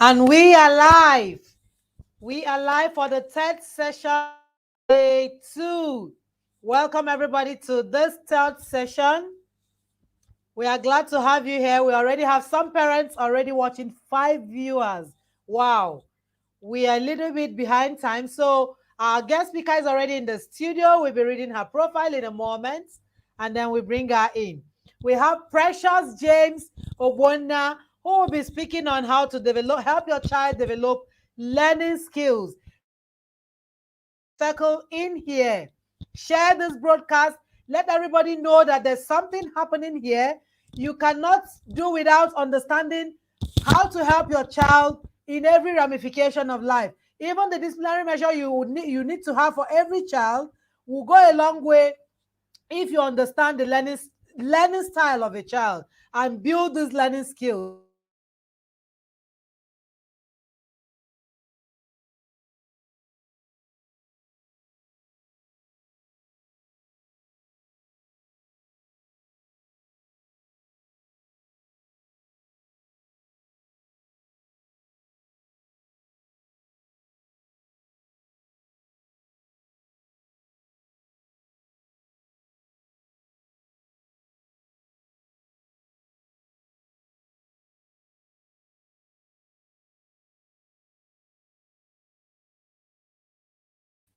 And we are live. We are live for the third session, day 2. Welcome everybody to this third session. We are glad to have you here. We already have some parents already watching, 5 viewers. Wow. We are a little bit behind time. So our guest speaker is already in the studio. We'll be reading her profile in a moment, and then we bring her in. We have Precious James Ogbonna, who will be speaking on how to help your child develop learning skills. Circle in here. Share this broadcast. Let everybody know that there's something happening here. You cannot do without understanding how to help your child in every ramification of life. Even the disciplinary measure you need to have for every child will go a long way if you understand the learning style of a child and build these learning skills.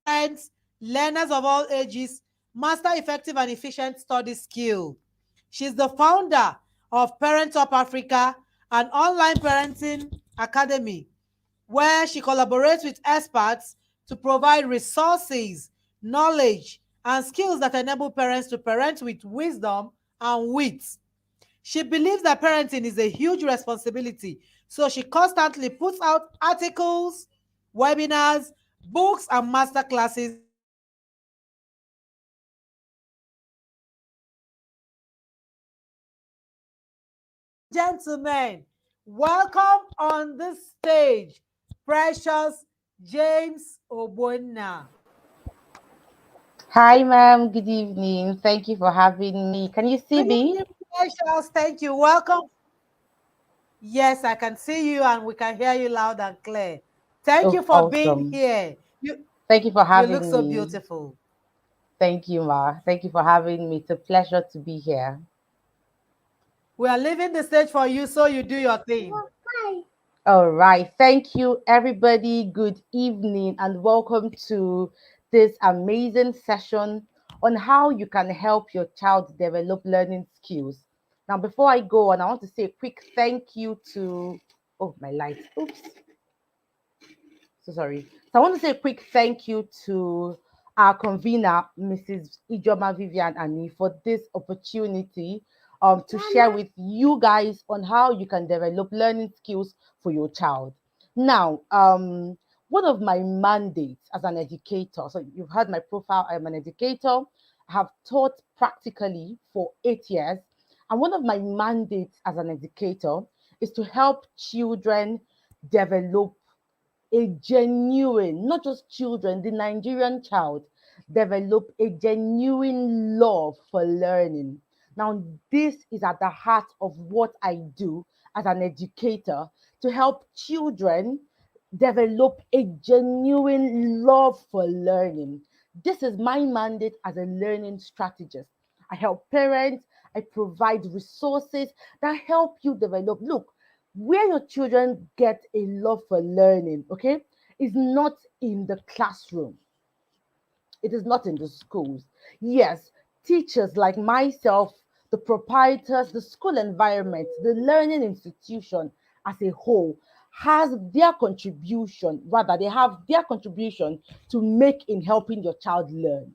Parents, learners of all ages, master effective and efficient study skill. She's the founder of Parent Up Africa, an online parenting academy where she collaborates with experts to provide resources, knowledge, and skills that enable parents to parent with wisdom and wit. She believes that parenting is a huge responsibility, so she constantly puts out articles, webinars, books, and master classes. Gentlemen, welcome on the stage, Precious James Ogbonna. Hi, ma'am. Good evening. Thank you for having me. Can you see Good me? evening, Precious. Thank you. Welcome. Yes, I can see you and we can hear you loud and clear. Thank you Oh, for being awesome. here. You Thank you for you look having so me. beautiful. Thank you, Ma. Thank you for having me. It's a pleasure to be here. We are leaving the stage for you so you do your thing. All right. Thank you, everybody. Good evening, and welcome to this amazing session on how you can help your child develop learning skills. Now, before I go on, I want to say a quick thank you to. Oh, my light. Oops. So sorry. So I want to say a quick thank you to our convener, Mrs. Ijoma Vivian and me, for this opportunity to share with you guys on how you can develop learning skills for your child. Now, one of my mandates as an educator, so you've heard my profile, I'm an educator. I have taught practically for 8 years. And one of my mandates as an educator is to help children develop a genuine, not just children, the Nigerian child develop a genuine love for learning. Now, this is at the heart of what I do as an educator to help children develop a genuine love for learning. This is my mandate as a learning strategist. I help parents, I provide resources that help you develop. Look, where your children get a love for learning, okay, is not in the classroom. It is not in the schools. Yes, teachers like myself, the proprietors, the school environment, the learning institution as a whole has their contribution, rather, they have their contribution to make in helping your child learn.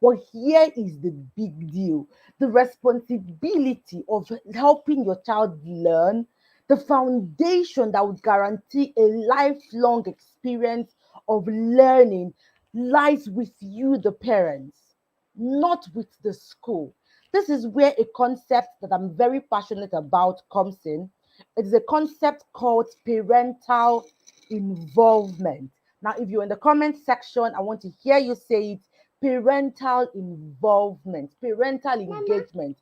But here is the big deal, the responsibility of helping your child learn, the foundation that would guarantee a lifelong experience of learning lies with you, the parents, not with the school. This is where a concept that I'm very passionate about comes in. It is a concept called parental involvement. Now, if you're in the comment section, I want to hear you say it: parental involvement, parental engagement.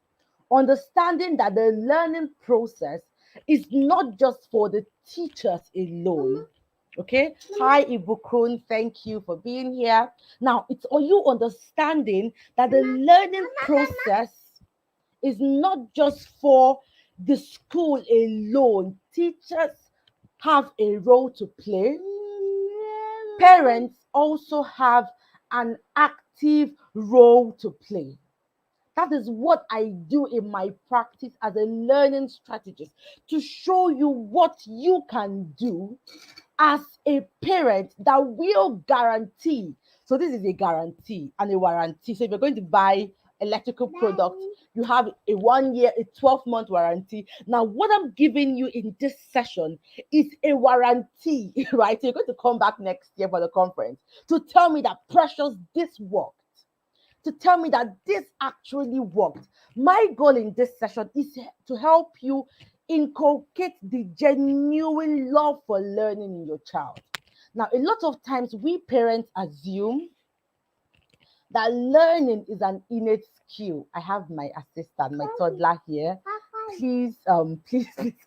Understanding that the learning process is not just for the teachers alone. Okay. Hi, Ibukun. Thank you for being here. Now, it's on you understanding that the learning process is not just for the school alone. Teachers have a role to play. Parents also have an active role to play. That is what I do in my practice as a learning strategist, to show you what you can do as a parent that will guarantee. So this is a guarantee and a warranty. So if you're going to buy electrical products, you have a 1 year, a 12-month warranty. Now, what I'm giving you in this session is a warranty, right? So you're going to come back next year for the conference to tell me that, Precious, this worked, to tell me that this actually worked. My goal in this session is to help you inculcate the genuine love for learning in your child. Now, a lot of times we parents assume that learning is an innate skill. I have my assistant, my toddler here. Please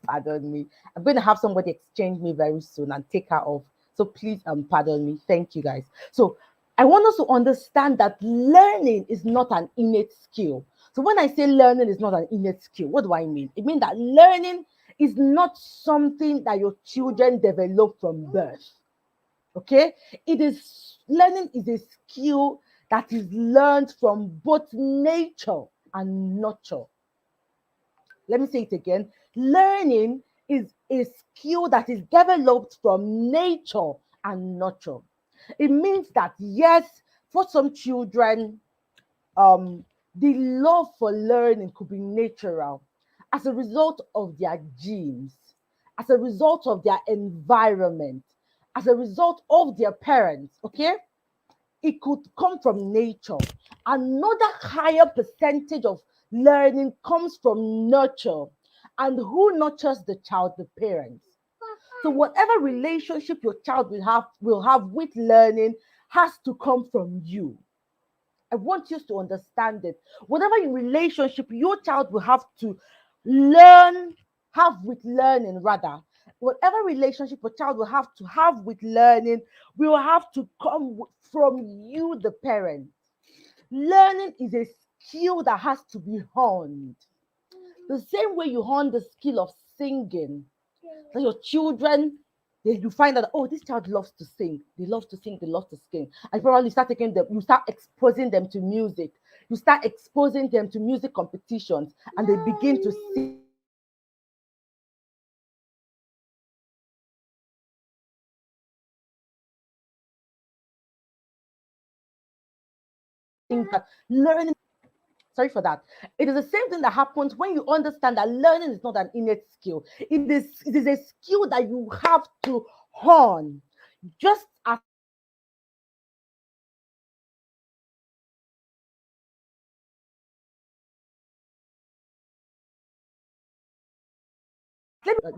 pardon me. I'm going to have somebody exchange me very soon and take her off. So please pardon me. Thank you guys. So I want us to understand that learning is not an innate skill. So when I say learning is not an innate skill, what do I mean? It means that learning is not something that your children develop from birth. Okay? It is Learning is a skill that is learned from both nature and nurture. Let me say it again. Learning is a skill that is developed from nature and nurture. It means that, yes, for some children, the love for learning could be natural as a result of their genes, as a result of their environment, as a result of their parents. Okay, it could come from nature. Another higher percentage of learning comes from nurture. And who nurtures the child? The parents. So whatever relationship your child will have with learning has to come from you. I want you to understand it. Whatever relationship your child will learn have with learning, rather, whatever relationship a child will have with learning will have to come from you, the parent. Learning is a skill that has to be honed. The same way you hone the skill of singing, that your children, you find that, oh, this child loves to sing. They love to sing. They love to sing. And probably start taking them. You start exposing them to music. You start exposing them to music competitions, and they begin to sing. That learning, sorry for that. It is the same thing that happens when you understand that learning is not an innate skill. It is a skill that you have to hone. Just as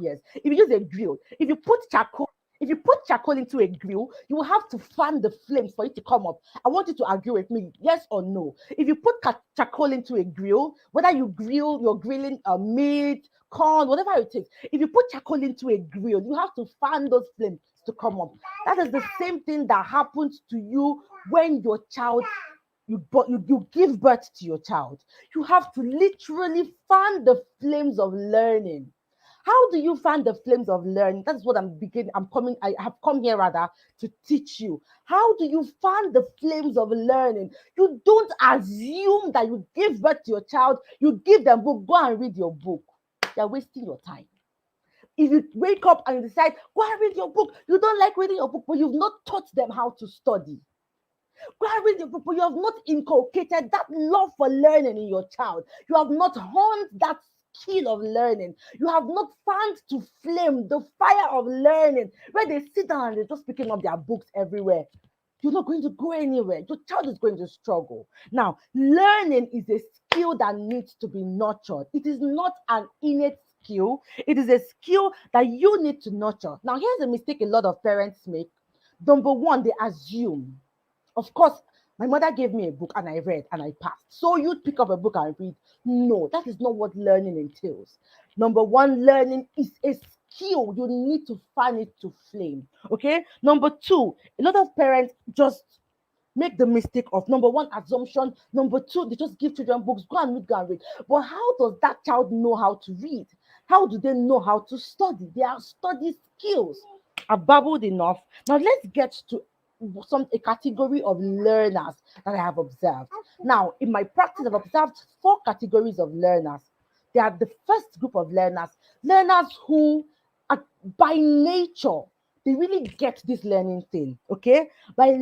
yes, if you use a grill, if you put charcoal into a grill, you will have to fan the flames for it to come up. I want you to argue with me, yes or no. If you put charcoal into a grill, whether you're grilling meat, corn, whatever it is, if you put charcoal into a grill, you have to fan those flames to come up. That is the same thing that happens to you when your child you give birth to your child. You have to literally fan the flames of learning. How do you fan the flames of learning? That's what I have come here rather to teach you. How do you fan the flames of learning? You don't assume that you give birth to your child, you give them book, go and read your book. You're wasting your time. If you wake up and you decide, go and read your book, you don't like reading your book, but you've not taught them how to study. Go and read your book, but you have not inculcated that love for learning in your child. You have not honed that skill of learning. You have not fanned to flame the fire of learning where they sit down and they're just picking up their books everywhere. You're not going to go anywhere. Your child is going to struggle. Now, learning is a skill that needs to be nurtured. It is not an innate skill. It is a skill that you need to nurture. Now, here's a mistake a lot of parents make. Number one, they assume. Of course, My mother gave me a book and I read and I passed. So you pick up a book and read. No, that is not what learning entails. Number one, learning is a skill. You need to fan it to flame. Okay. Number two, a lot of parents just make the mistake of number one, assumption. Number two, they just give children books, go and read, go and read. But how does that child know how to read? How do they know how to study? They are study skills. I've babbled enough. Now let's get to a category of learners that I have observed. Now, in my practice, I've observed four categories of learners. They are the first group of learners, learners who are by nature, they really get this learning thing, okay? By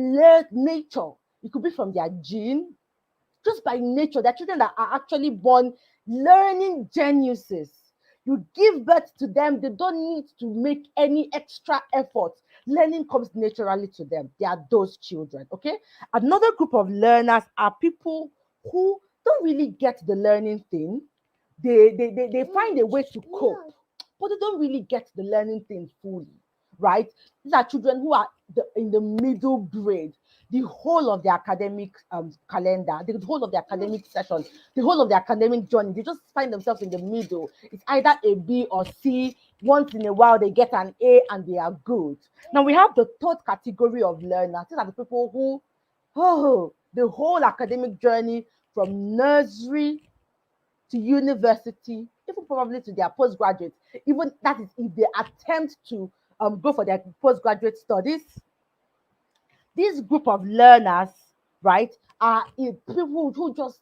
nature, it could be from their gene, just by nature. They're children that are actually born learning geniuses. You give birth to them, they don't need to make any extra effort. Learning comes naturally to them. They are those children, okay? Another group of learners are people who don't really get the learning thing. They find a way to cope, but they don't really get the learning thing fully, right? These are children who are in the middle grade, the whole of their academic calendar, the whole of their academic session, the whole of their academic journey. They just find themselves in the middle. It's either a B or C. Once in a while, they get an A and they are good. Now we have the third category of learners. These are the people who, the whole academic journey from nursery to university, even probably to their postgraduate, even that is if they attempt to go for their postgraduate studies. This group of learners, right, are people who just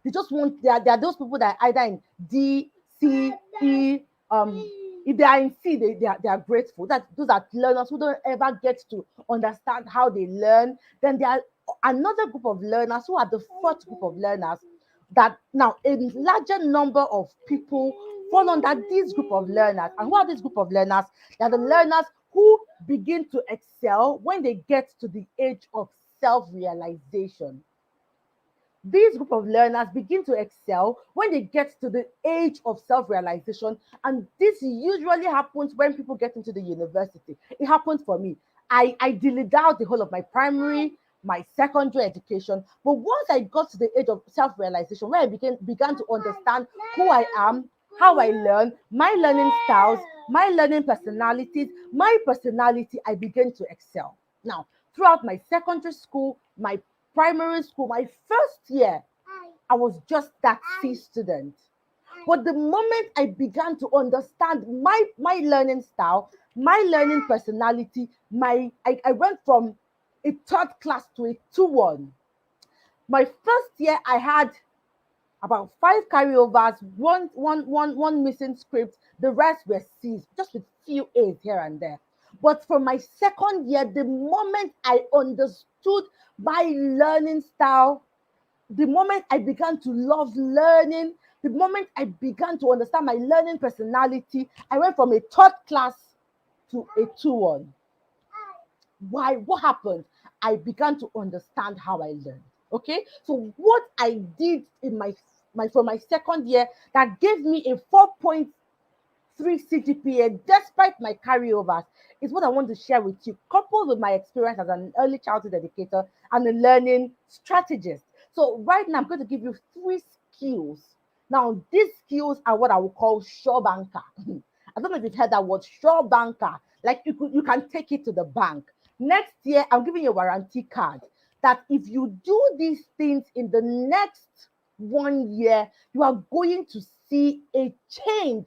they just want they are those people that are either in D, C, E. If they are in C, they are grateful. That those are learners who don't ever get to understand how they learn. Then there are another group of learners who are the fourth group of learners that now a larger number of people fall under this group of learners. And who are this group of learners? They are the learners who begin to excel when they get to the age of self-realization. These group of learners begin to excel when they get to the age of self-realization, and this usually happens when people get into the university. It happened for me. I delayed out the whole of my primary, my secondary education, but once I got to the age of self-realization, where I began to understand who I am, how I learn, my learning styles, my learning personalities, my personality, I began to excel. Now, throughout my secondary school, my primary school, my first year, I was just that C student. But the moment I began to understand my learning style, my learning personality, I went from a third class to a 2-1. My first year, I had about 5 carryovers, one missing script. The rest were C's, just with few A's here and there. But from my second year, the moment I understood my learning style, the moment I began to love learning, the moment I began to understand my learning personality, I went from a third class to a 2-1. Why? What happened? I began to understand how I learned. Okay, so what I did in my from my second year that gave me a 4.3 CGPA despite my carryovers is what I want to share with you, coupled with my experience as an early childhood educator and a learning strategist. So right now I'm going to give you 3 skills. Now these skills are what I will call sure banker. I don't know if you've heard that word, sure banker. Like you can take it to the bank. Next year, I'm giving you a warranty card that if you do these things in the next 1 year, you are going to see a change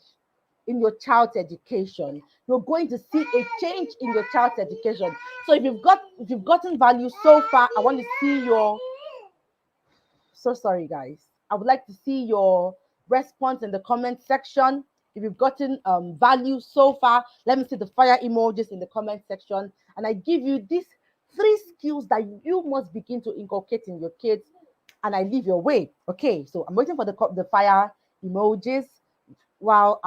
in your child's education. You're going to see a change in your child's education. So if you've gotten value so far, I want to see your so sorry, guys. I would like to see your response in the comment section. If you've gotten value so far, let me see the fire emojis in the comment section. And I give you these 3 skills that you must begin to inculcate in your kids. And I leave your way. Okay, so I'm waiting for the fire emojis while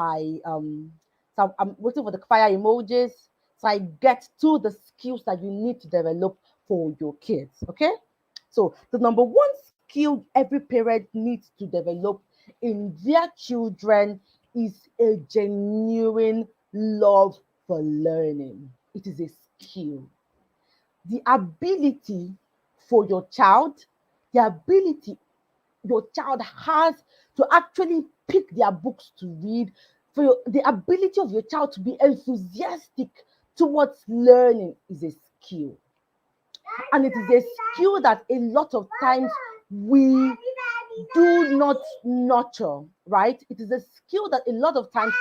so I'm waiting for the fire emojis so I get to the skills that you need to develop for your kids. Okay, so the number one skill every parent needs to develop in their children is a genuine love for learning. It is a skill. The ability for your child, the ability your child has to actually pick their books to read, for the ability of your child to be enthusiastic towards learning is a skill. And it is a skill that a lot of times we do not nurture, right? It is a skill that a lot of times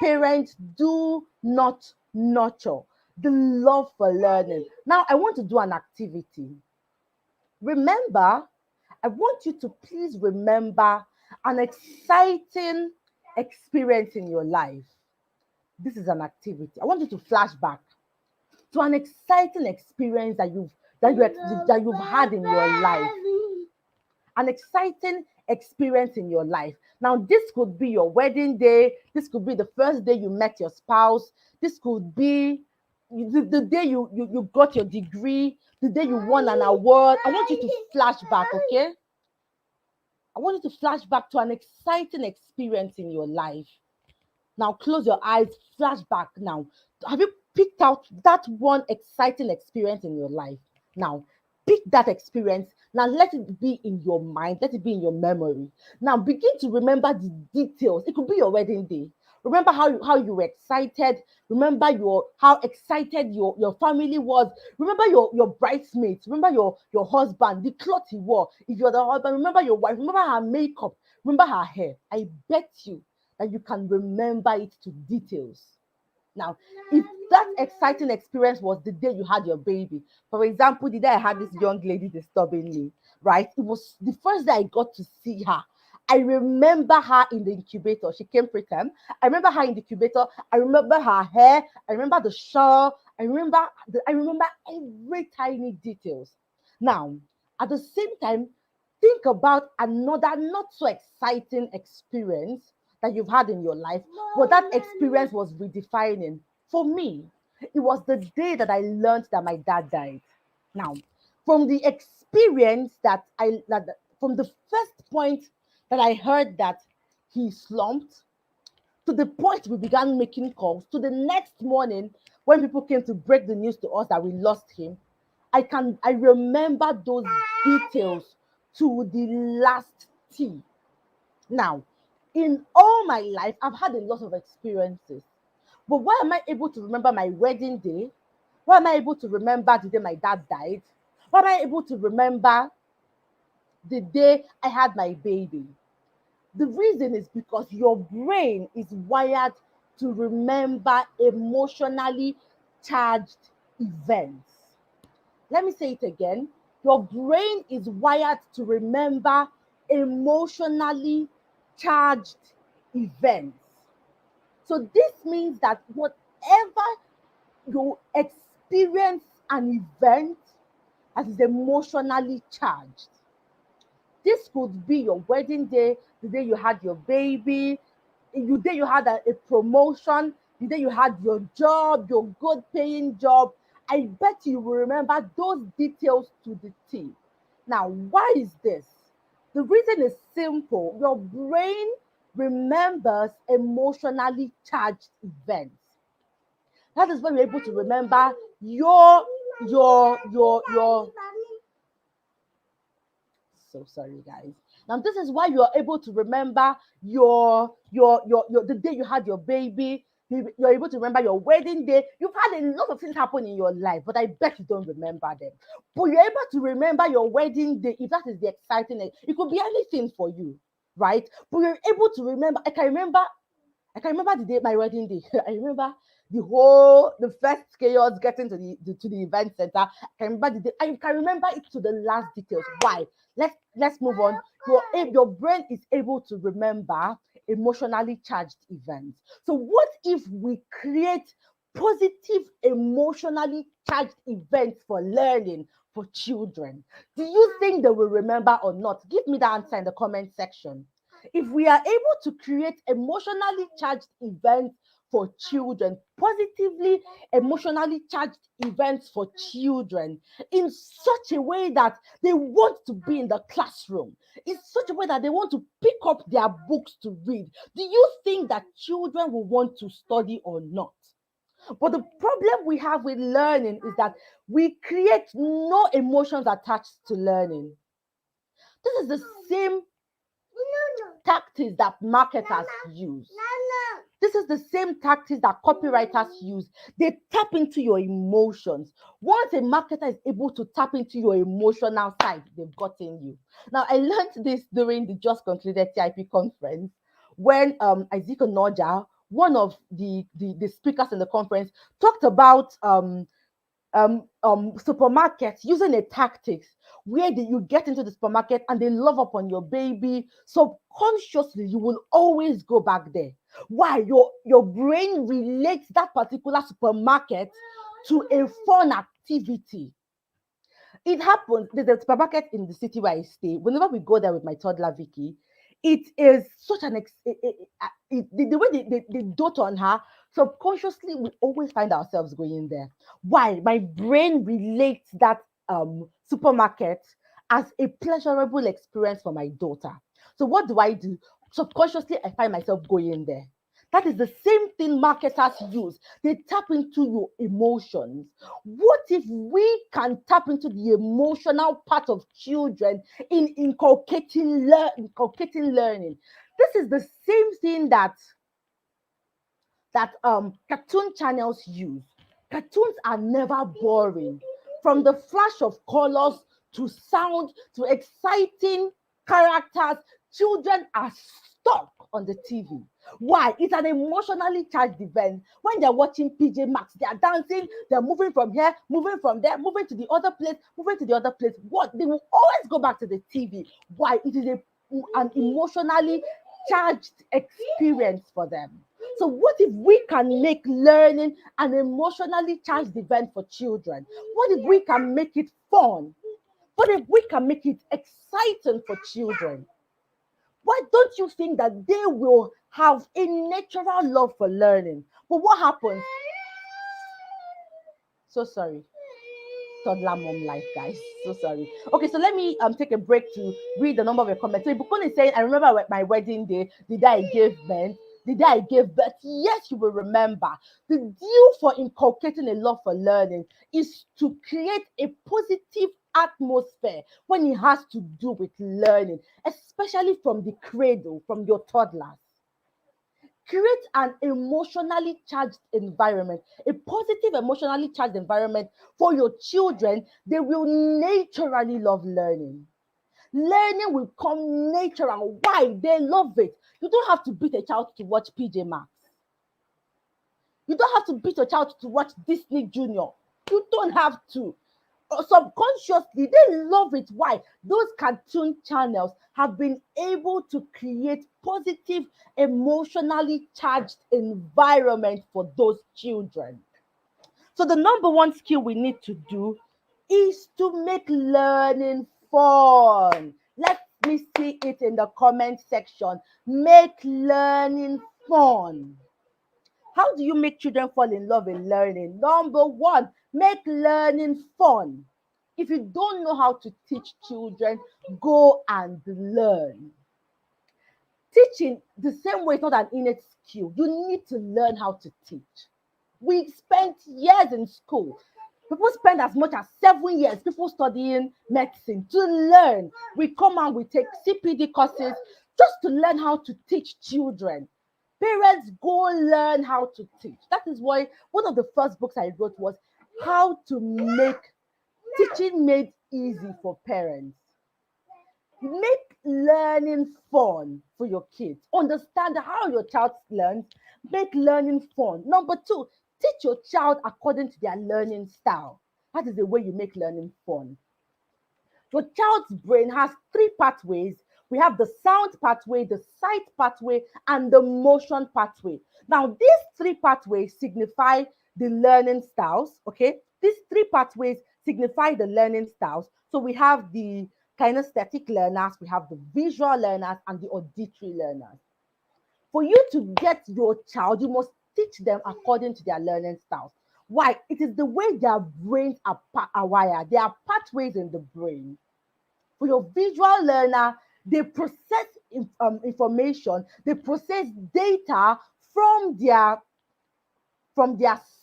parents do not nurture, the love for learning. Now, I want to do an activity. Remember, I want you to please remember an exciting experience in your life. This is an activity. I want you to flash back to an exciting experience that you've had in your life. An exciting experience in your life. Now, this could be your wedding day. This could be the first day you met your spouse. This could be the day you got your degree, the day you won an award. I want you to flash back, okay? I want you to flash back to an exciting experience in your life. Now, close your eyes, flashback now. Have you picked out that one exciting experience in your life? Now, pick that experience. Now, let it be in your mind, let it be in your memory. Now, begin to remember the details. It could be your wedding day. Remember how you were excited. Remember how excited your family was. Remember your bridesmaids. Remember your husband, the clothes he wore. If you're the husband, remember your wife. Remember her makeup. Remember her hair. I bet you that you can remember it to details. Now, if that exciting experience was the day you had your baby, for example, the day I had this young lady disturbing me, right? It was the first day I got to see her. I remember her in the incubator. She came preterm. I remember her in the incubator. I remember her hair. I remember the shawl. I remember every tiny details. Now, at the same time, think about another not so exciting experience that you've had in your life, but that experience was redefining. For me, it was the day that I learned that my dad died. Now, from the experience from the first point that I heard that he slumped, to the point we began making calls, to the next morning when people came to break the news to us that we lost him, I remember those details to the last T. Now, in all my life, I've had a lot of experiences. But why am I able to remember my wedding day? Why am I able to remember the day my dad died? Why am I able to remember the day I had my baby? The reason is because your brain is wired to remember emotionally charged events. Let me say it again. Your brain is wired to remember emotionally charged events. So this means that whatever you experience an event that is emotionally charged, this could be your wedding day, the day you had your baby, the day you had a promotion, the day you had your job, your good paying job. I bet you will remember those details to the T. Now, why is this? The reason is simple. Your brain remembers emotionally charged events. That is why you're able to remember your so sorry, guys. Now, this is why you are able to remember your the day you had your baby. You're able to remember your wedding day. You've had a lot of things happen in your life, but I bet you don't remember them. But you're able to remember your wedding day if that is the exciting. It could be anything for you, right? But you're able to remember. I can remember the day my wedding day. I remember the first chaos getting to the event center. I can remember the day. I can remember it to the last details. Why? Let's move on. Your brain is able to remember emotionally charged events. So what if we create positive emotionally charged events for learning for children? Do you think they will remember or not? Give me the answer in the comment section. If we are able to create emotionally charged events for children, positively emotionally charged events for children, in such a way that they want to be in the classroom, in such a way that they want to pick up their books to read, do you think that children will want to study or not? But the problem we have with learning is that we create no emotions attached to learning. This is the same tactics that marketers use. This is the same tactics that copywriters use. They tap into your emotions. Once a marketer is able to tap into your emotional side, they've gotten you. Now, I learned this during the just concluded TIP conference when Isaac Noja, one of the speakers in the conference, talked about supermarkets using a tactics where you get into the supermarket and they love up on your baby. Subconsciously, you will always go back there. Why? Your brain relates that particular supermarket to a fun activity. It happens. There's a supermarket in the city where I stay. Whenever we go there with my toddler Vicky, it is such an the way they dote on her. Subconsciously, we always find ourselves going there. Why? My brain relates that supermarket as a pleasurable experience for my daughter. So what do I do? Subconsciously, I find myself going there. That is the same thing marketers use. They tap into your emotions. What if we can tap into the emotional part of children in inculcating learning? This is the same thing that cartoon channels use. Cartoons are never boring. From the flash of colors to sound to exciting characters, children are stuck on the TV. Why? It's an emotionally charged event. When they're watching PJ Maxx, they are dancing, they're moving from here, moving from there, moving to the other place, moving to the other place. What? They will always go back to the TV. Why? It is an emotionally charged experience for them. So, what if we can make learning an emotionally charged event for children? What if we can make it fun? What if we can make it exciting for children? Why don't you think that they will have a natural love for learning? But what happens? So sorry. Toddler mom life, guys. So sorry. Okay, so let me take a break to read the number of your comments. So Ibukun is saying, I remember my wedding day, the day I gave birth. The day I gave birth, yes, you will remember. The deal for inculcating a love for learning is to create a positive atmosphere when it has to do with learning, especially from the cradle, from your toddlers. Create an emotionally charged environment, a positive emotionally charged environment for your children. They will naturally love learning. Learning will come natural. Why? They love it. You don't have to beat a child to watch PJ Masks. You don't have to beat a child to watch Disney Junior. You don't have to. Subconsciously, they love it. Why? Those cartoon channels have been able to create positive, emotionally charged environment for those children. So the number one skill we need to do is to make learning fun. Let me see it in the comment section. Make learning fun. How do you make children fall in love with learning? Number one, make learning fun. If you don't know how to teach children, go and learn. Teaching the same way is not an innate skill. You need to learn how to teach. We spent years in school. People spend as much as 7 years, people studying medicine to learn. We come and we take CPD courses just to learn how to teach children. Parents, go learn how to teach. That is why one of the first books I wrote was How to Make Teaching Made Easy for Parents. Make learning fun for your kids. Understand how your child learns. Make learning fun. Number two, teach your child according to their learning style. That is the way you make learning fun. Your child's brain has three pathways. We have the sound pathway, the sight pathway, and the motion pathway. Now, these three pathways signify the learning styles, okay? These three pathways signify the learning styles. So we have the kinesthetic learners, we have the visual learners, and the auditory learners. For you to get your child, you must teach them according to their learning styles. Why? It is the way their brains are wired. There are pathways in the brain. For your visual learner, they process information, they process data from their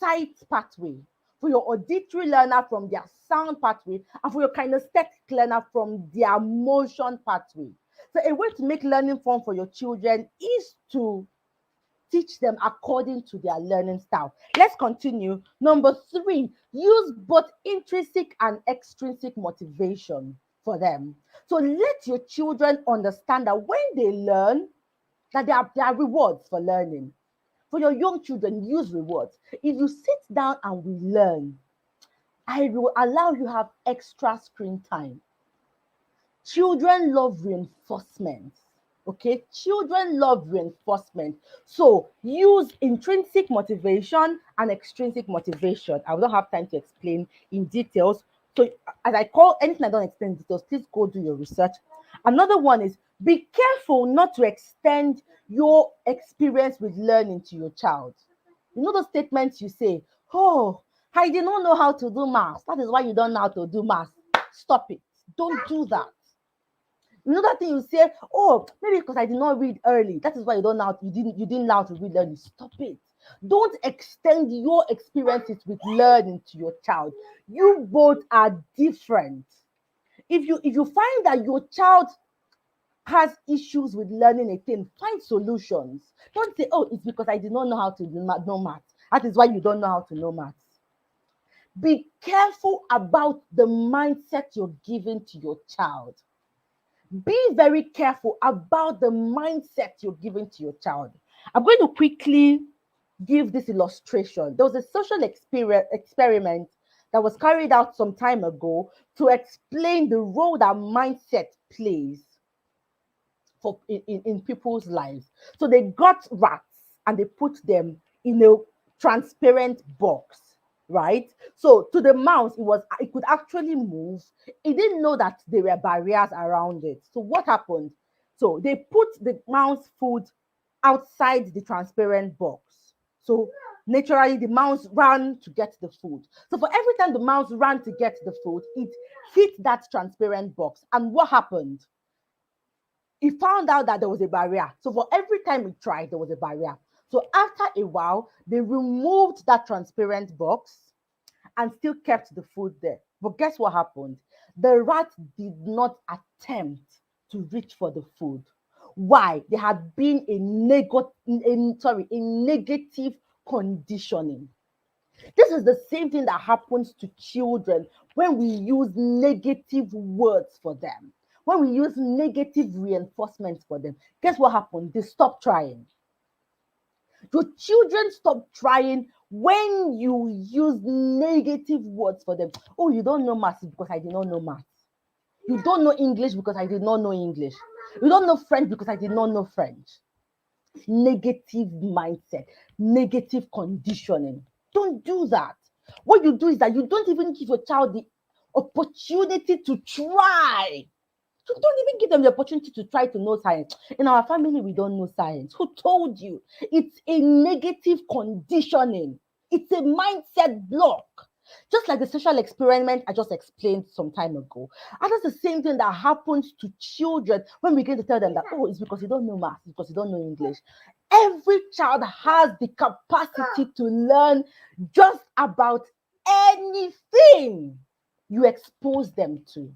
sight pathway, for your auditory learner from their sound pathway, and for your kinesthetic learner from their motion pathway. So a way to make learning fun for your children is to teach them according to their learning style. Let's continue. Number three, use both intrinsic and extrinsic motivation for them. So let your children understand that when they learn, that there are rewards for learning. For your young children, use rewards. If you sit down and we learn, I will allow you have extra screen time. Children love reinforcement. Okay, children love reinforcement. So use intrinsic motivation and extrinsic motivation. I will not have time to explain in details. So as I call anything I don't explain in details, please go do your research. Another one is be careful not to extend your experience with learning to your child. You know those statements you say, oh, I did not know how to do math. That is why you don't know how to do math. Stop it. Don't do that. You know that thing you say, oh, maybe because I did not read early. That is why you didn't know how to read early. Stop it. Don't extend your experiences with learning to your child. You both are different. If you find that your child has issues with learning a thing, find solutions. Don't say, oh, it's because I did not know how to know math. That is why you don't know how to know math. Be careful about the mindset you're giving to your child. Be very careful about the mindset you're giving to your child. I'm going to quickly give this illustration. There was a social experiment that was carried out some time ago to explain the role that mindset plays in people's lives. So they got rats and they put them in a transparent box, right? So to the mouse, it could actually move. It didn't know that there were barriers around it. So what happened? So they put the mouse food outside the transparent box. So naturally, the mouse ran to get the food. So for every time the mouse ran to get the food, it hit that transparent box. And what happened? He found out that there was a barrier. So for every time he tried, there was a barrier. So after a while, they removed that transparent box and still kept the food there. But guess what happened? The rat did not attempt to reach for the food. Why? There had been a negative conditioning. This is the same thing that happens to children when we use negative words for them. When we use negative reinforcements for them, guess what happened? They stop trying. Your children stop trying when you use negative words for them. Oh, you don't know math because I did not know math. You don't know English because I did not know English. You don't know French because I did not know French. Negative mindset, negative conditioning. Don't do that. What you do is that you don't even give your child the opportunity to try. You don't even give them the opportunity to try to know science. In our family, we don't know science. Who told you? It's a negative conditioning. It's a mindset block. Just like the social experiment I just explained some time ago. And that's the same thing that happens to children when we begin to tell them that, oh, it's because you don't know math, it's because you don't know English. Every child has the capacity to learn just about anything you expose them to.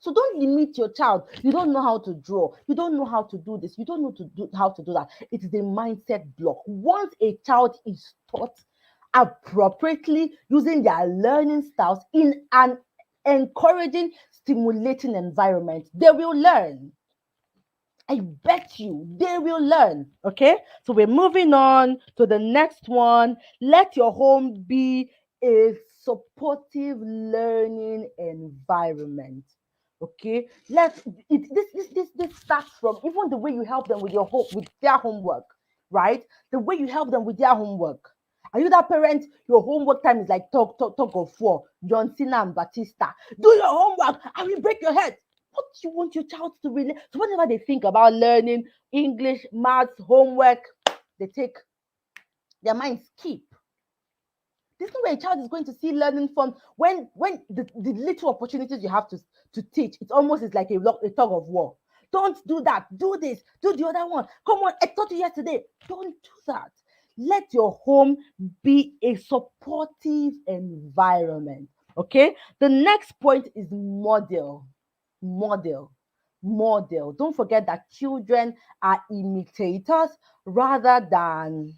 So don't limit your child. You don't know how to draw. You don't know how to do this. You don't know how to do that. It's the mindset block. Once a child is taught appropriately using their learning styles in an encouraging, stimulating environment, they will learn. I bet you they will learn. Okay, so we're moving on to the next one. Let your home be a supportive learning environment. Okay, this starts from even the way you help them with with their homework, right? The way you help them with their homework. Are you that parent? Your homework time is like talk of war, John Cena and Batista. Do your homework, I will break your head. What do you want your child to relate? So whenever they think about learning English, maths, homework, they take their minds skip. There's no way a child is going to see learning from when the little opportunities you have to teach, it almost is like a tug of war. Don't do that. Do this. Do the other one. Come on, I taught you yesterday. Don't do that. Let your home be a supportive environment. Okay. The next point is model. Model. Model. Don't forget that children are imitators rather than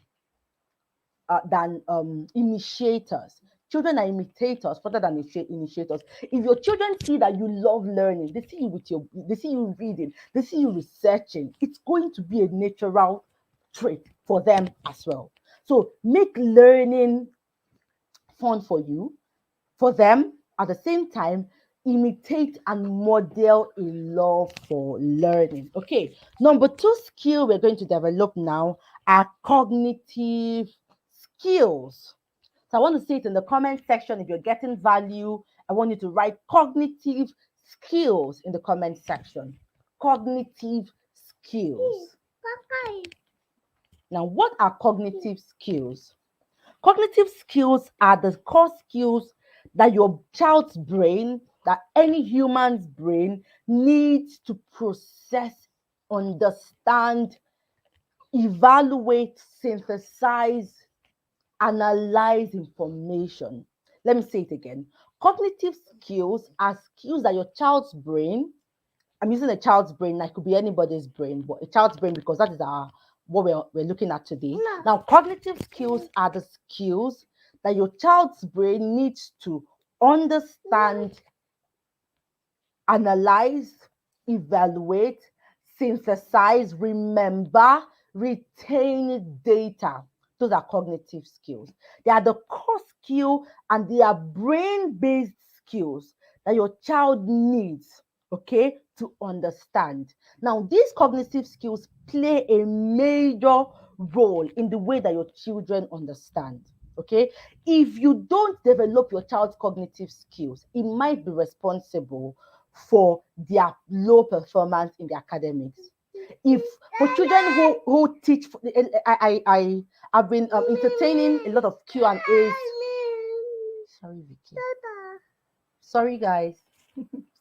initiators. Children are imitators rather than initiators. If your children see that you love learning, they see you reading, they see you researching, it's going to be a natural trait for them as well. So make learning fun for them. At the same time, imitate and model a love for learning. Okay, number two skill we're going to develop now are cognitive skills. So I want to see it in the comment section. If you're getting value, I want you to write cognitive skills in the comment section. Cognitive skills. Now, what are cognitive skills? Cognitive skills are the core skills that your child's brain, that any human's brain needs to process, understand, evaluate, synthesize, analyze information. Let me say it again. Cognitive skills are skills that your child's brain, I'm using a child's brain, that could be anybody's brain, but a child's brain because that is what we're looking at today. Now, cognitive skills are the skills that your child's brain needs to understand, analyze, evaluate, synthesize, remember, retain data. Those are cognitive skills. They are the core skill and they are brain-based skills that your child needs, okay, to understand. Now, these cognitive skills play a major role in the way that your children understand. Okay, if you don't develop your child's cognitive skills, it might be responsible for their low performance in the academics. If for children who teach, I've been entertaining a lot of Q and A's. Sorry, Vicky. Sorry, guys.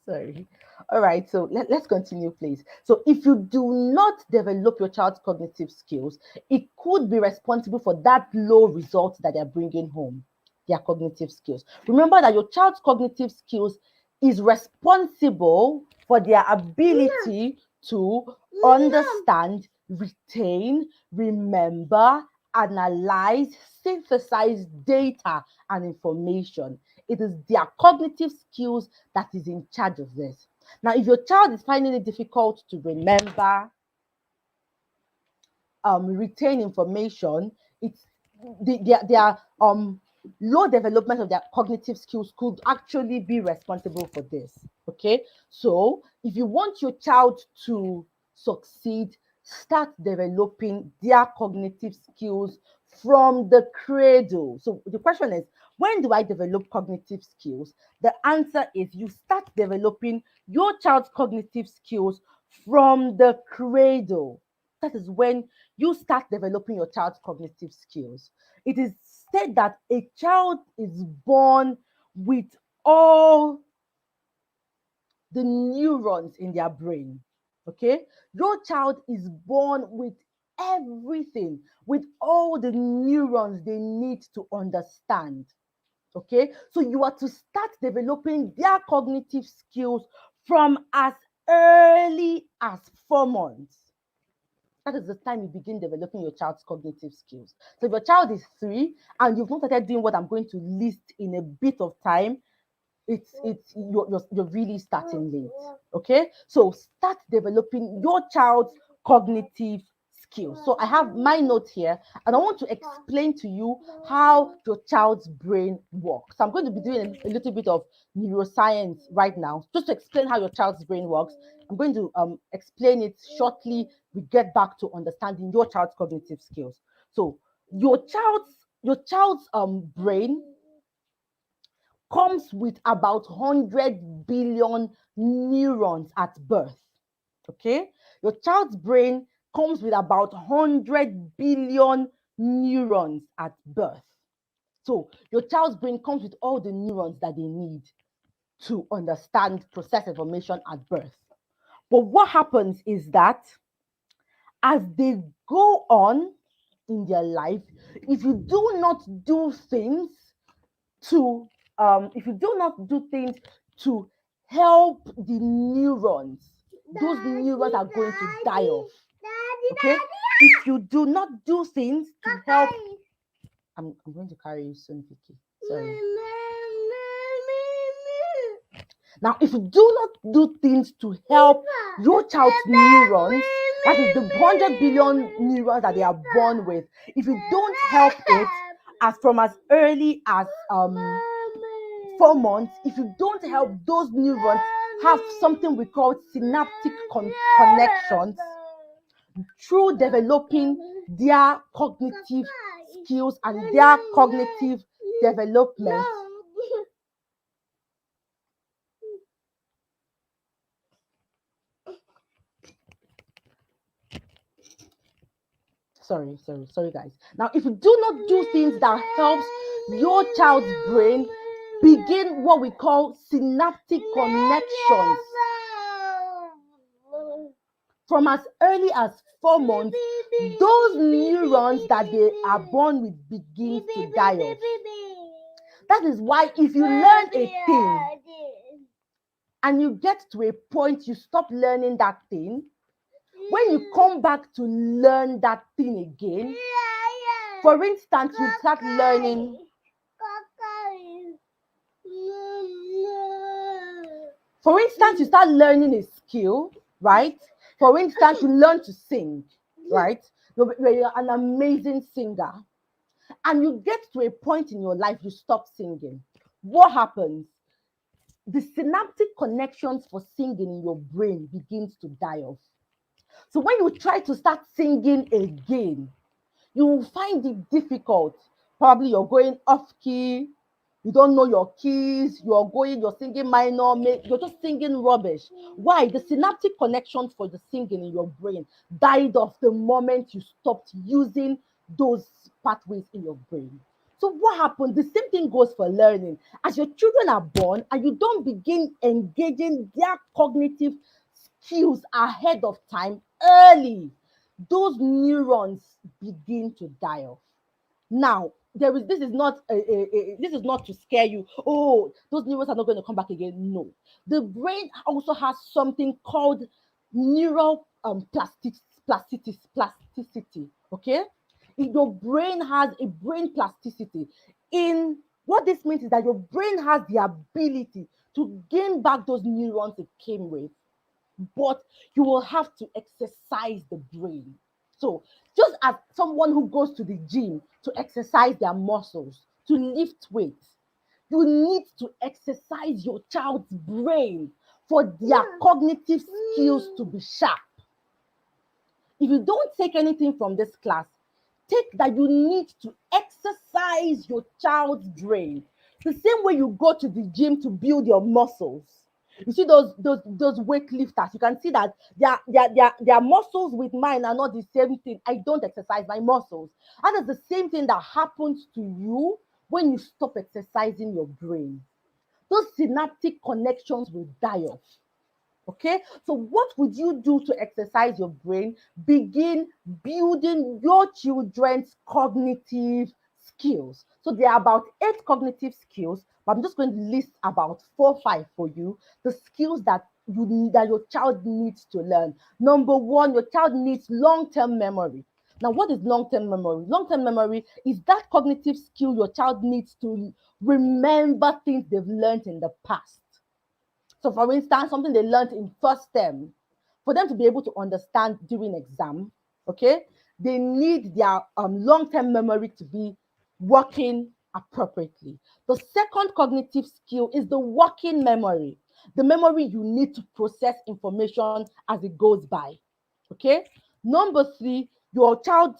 Sorry. All right, so let's continue, please. So, if you do not develop your child's cognitive skills, it could be responsible for that low result that they're bringing home, their cognitive skills. Remember that your child's cognitive skills is responsible for their ability to understand, retain, remember, analyze, synthesize data and information. It is their cognitive skills that is in charge of this. Now, if your child is finding it difficult to remember, retain information, it's their low development of their cognitive skills could actually be responsible for this. Okay, so if you want your child to succeed, start developing their cognitive skills from the cradle. So the question is, when do I develop cognitive skills? The answer is you start developing your child's cognitive skills from the cradle. That is when you start developing your child's cognitive skills. It is said that a child is born with all the neurons in their brain. Okay? Your child is born with everything, with all the neurons they need to understand. Okay? So you are to start developing their cognitive skills from as early as 4 months. That is the time you begin developing your child's cognitive skills. So if your child is 3 and you've not started doing what I'm going to list in a bit of time, you're really starting late. Okay, so start developing your child's cognitive skills. So I have my note here and I want to explain to you how your child's brain works. So I'm going to be doing a little bit of neuroscience right now just to explain how your child's brain works. I'm going to explain it shortly. We get back to understanding your child's cognitive skills. So your child's brain comes with about 100 billion neurons at birth. Okay? Your child's brain comes with about 100 billion neurons at birth. So, your child's brain comes with all the neurons that they need to understand, process information at birth. But what happens is that as they go on, in their life, if you do not do things to if you do not do things to help the neurons, those neurons are going to die off. Okay, if you do not do things to help, I'm going to carry you soon, Vicky. Sorry. Now, if you do not do things to help your child's neurons, that is the 100 billion neurons that they are born with, if you don't help it as early as 4 months, if you don't help those neurons have something we call synaptic connections through developing their cognitive skills and their cognitive development, sorry guys. Now, if you do not do things that helps your child's brain begin what we call synaptic connections from as early as 4 months, those neurons that they are born with begin to die off. That is why if you learn a thing and you get to a point you stop learning that thing, when you come back to learn that thing again, for instance, you start learning. For instance, you start learning a skill, right? For instance, you learn to sing, right? You're an amazing singer. And you get to a point in your life you stop singing. What happens? The synaptic connections for singing in your brain begins to die off. So when you try to start singing again, you will find it difficult. Probably you're going off key, you don't know your keys, you're singing minor, you're just singing rubbish. Why? The synaptic connections for the singing in your brain died off the moment you stopped using those pathways in your brain. So what happens? The same thing goes for learning. As your children are born and you don't begin engaging their cognitive skills ahead of time early, those neurons begin to die off. Now, this is not to scare you. Oh, those neurons are not going to come back again. No, the brain also has something called neural plasticity. Okay, your brain has a brain plasticity. In what this means is that your brain has the ability to gain back those neurons it came with, but you will have to exercise the brain. So, just as someone who goes to the gym to exercise their muscles, to lift weights, you need to exercise your child's brain for their cognitive skills to be sharp. If you don't take anything from this class, take that you need to exercise your child's brain. The same way you go to the gym to build your muscles. You see those weightlifters, you can see that their muscles with mine are not the same thing. I don't exercise my muscles. And it's the same thing that happens to you when you stop exercising your brain. Those synaptic connections will die off. Okay, so what would you do to exercise your brain? Begin building your children's cognitive skills. So there are about 8 cognitive skills, but I'm just going to list about 4 or 5 for you. The skills that your child needs to learn. Number 1, your child needs long-term memory. Now, what is long-term memory? Long-term memory is that cognitive skill your child needs to remember things they've learned in the past. So, for instance, something they learned in first term, for them to be able to understand during exam, okay, they need their long-term memory to be working appropriately. The second cognitive skill is the working memory, the memory you need to process information as it goes by. Okay. Number 3, your child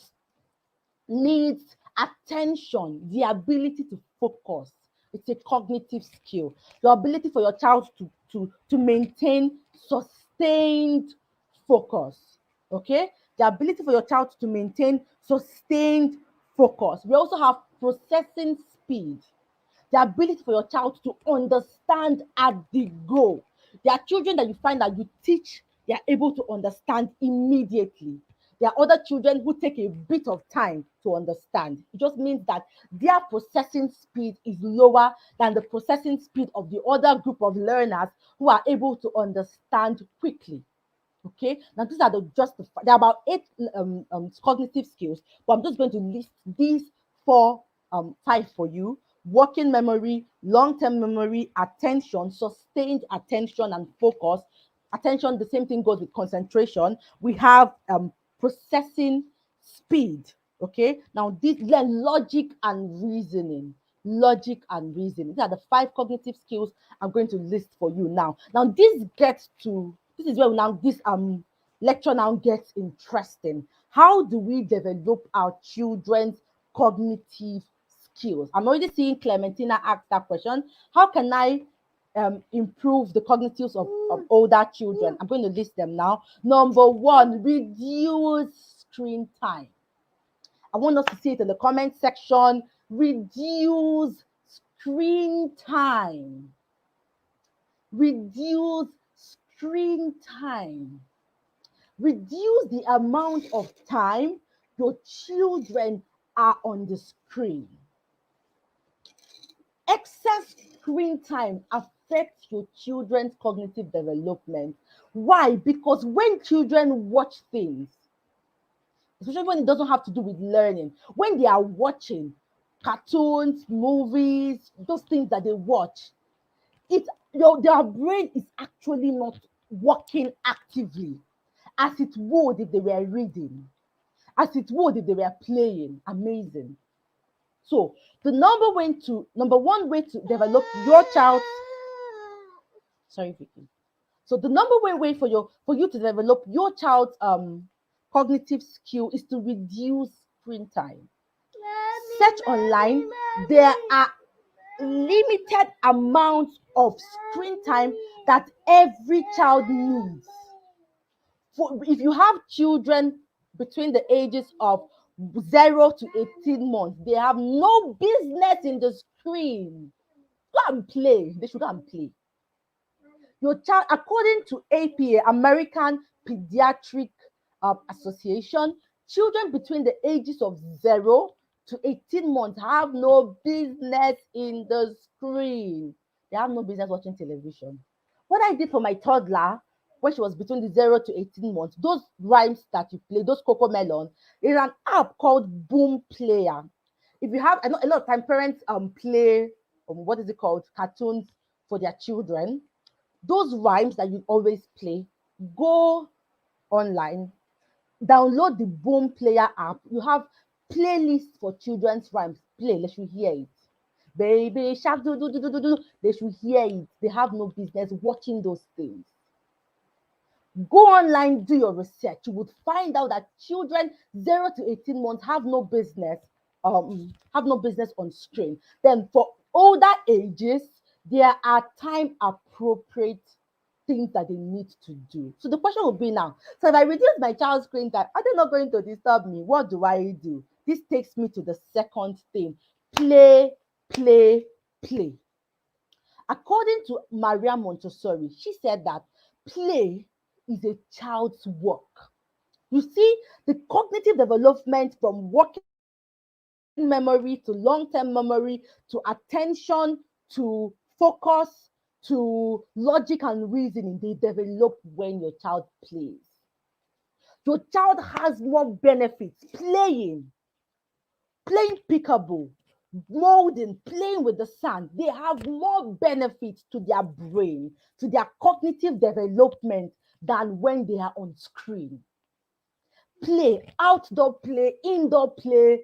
needs attention, the ability to focus. It's a cognitive skill. Your ability for your child to maintain sustained focus. Okay? The ability for your child to maintain sustained focus. We also have processing speed. The ability for your child to understand at the go. There are children that you find that you teach, they are able to understand immediately. There are other children who take a bit of time to understand. It just means that their processing speed is lower than the processing speed of the other group of learners who are able to understand quickly. Okay, now these are there are about eight cognitive skills, but I'm just going to list these five for you: working memory, long-term memory, attention, sustained attention, and focus. Attention, the same thing goes with concentration. We have processing speed. Okay, now these learn logic and reasoning. Logic and reasoning. These are the five cognitive skills I'm going to list for you now. Now, this is where this lecture now gets interesting. How do we develop our children's cognitive skills? I'm already seeing Clementina ask that question. How can I improve the cognitives of older children? I'm going to list them now. Number one, reduce screen time. I want us to see it in the comment section. Reduce screen time. Reduce screen time. Reduce the amount of time your children are on the screen. Excess screen time affects your children's cognitive development. Why? Because when children watch things, especially when it doesn't have to do with learning, when they are watching cartoons, movies, those things that they watch, their brain is actually not working actively as it would if they were reading, as it would if they were playing. Amazing. So the number one way to develop your child, sorry, Vicky. So the number one way for you to develop your child's cognitive skill is to reduce screen time. Search online. There are limited amounts of screen time that every child needs. If you have children between the ages of 0 to 18 months, they have no business in the screen. Go and play. They should go and play. Your child, according to APA, American Pediatric Association, children between the ages of 0 to 18 months have no business in the screen. They have no business watching television. What I did for my toddler when she was between the 0 to 18 months, those rhymes that you play, those Coco Melon, is an app called Boom Player. If you have, I know a lot of time parents play, what is it called, cartoons for their children. Those rhymes that you always play, go online, download the Boom Player app. You have playlists for children's rhymes. Play, let you hear it. Baby shark, do do do do do do. They should hear it. They have no business watching those things. Go online, do your research. You would find out that children 0 to 18 months have no business on screen. Then for older ages, there are time appropriate things that they need to do. So the question will be now, so if I reduce my child's screen time, are they not going to disturb me? What do I do? This takes me to the second thing: play, play, play. According to Maria Montessori, she said that play is a child's work. You see, the cognitive development from working memory to long-term memory to attention to focus to logic and reasoning, they develop when your child plays. Your child has more benefits playing peekaboo, molding, playing with the sand. They have more benefits to their brain, to their cognitive development than when they are on screen. Play, outdoor play, indoor play.